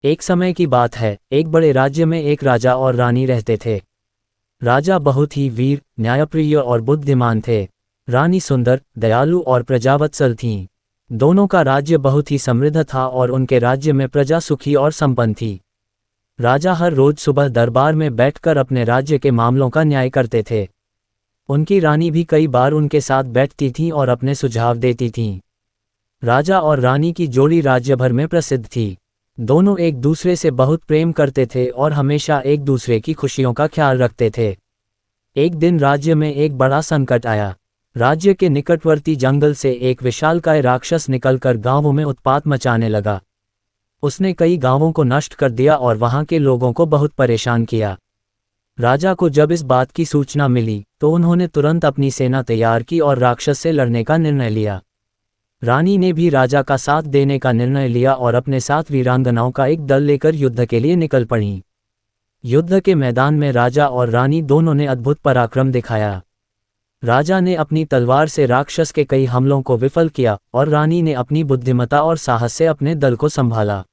एक समय की बात है, एक बड़े राज्य में एक राजा और रानी रहते थे। राजा बहुत ही वीर, न्यायप्रिय और बुद्धिमान थे। रानी सुंदर, दयालु और प्रजावत्सल थीं। दोनों का राज्य बहुत ही समृद्ध था और उनके राज्य में प्रजा सुखी और संपन्न थी। राजा हर रोज सुबह दरबार में बैठकर अपने राज्य के मामलों का न्याय करते थे। उनकी रानी भी कई बार उनके साथ बैठती थीं और अपने सुझाव देती थीं। राजा और रानी की जोड़ी राज्य भर में प्रसिद्ध थी। दोनों एक दूसरे से बहुत प्रेम करते थे और हमेशा एक दूसरे की खुशियों का ख्याल रखते थे। एक दिन राज्य में एक बड़ा संकट आया। राज्य के निकटवर्ती जंगल से एक विशालकाय राक्षस निकलकर गांवों में उत्पात मचाने लगा। उसने कई गांवों को नष्ट कर दिया और वहां के लोगों को बहुत परेशान किया। राजा को जब इस बात की सूचना मिली तो उन्होंने तुरंत अपनी सेना तैयार की और राक्षस से लड़ने का निर्णय लिया। रानी ने भी राजा का साथ देने का निर्णय लिया और अपने साथ वीरांगनाओं का एक दल लेकर युद्ध के लिए निकल पड़ी। युद्ध के मैदान में राजा और रानी दोनों ने अद्भुत पराक्रम दिखाया। राजा ने अपनी तलवार से राक्षस के कई हमलों को विफल किया और रानी ने अपनी बुद्धिमत्ता और साहस से अपने दल को संभाला।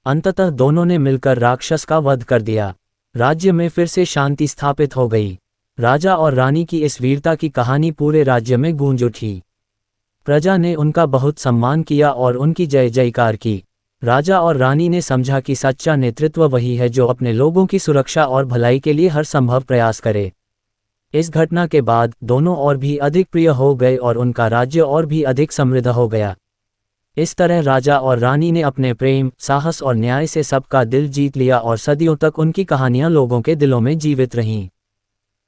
अंततः दोनों ने मिलकर राक्षस का वध कर दिया। राज्य में फिर से शांति स्थापित हो गई। राजा और रानी की इस वीरता की कहानी पूरे राज्य में गूंज उठी। प्रजा ने उनका बहुत सम्मान किया और उनकी जय जयकार की। राजा और रानी ने समझा कि सच्चा नेतृत्व वही है जो अपने लोगों की सुरक्षा और भलाई के लिए हर संभव प्रयास करे। इस घटना के बाद दोनों और भी अधिक प्रिय हो गए और उनका राज्य और भी अधिक समृद्ध हो गया। इस तरह राजा और रानी ने अपने प्रेम, साहस और न्याय से सबका दिल जीत लिया और सदियों तक उनकी कहानियां लोगों के दिलों में जीवित रहीं।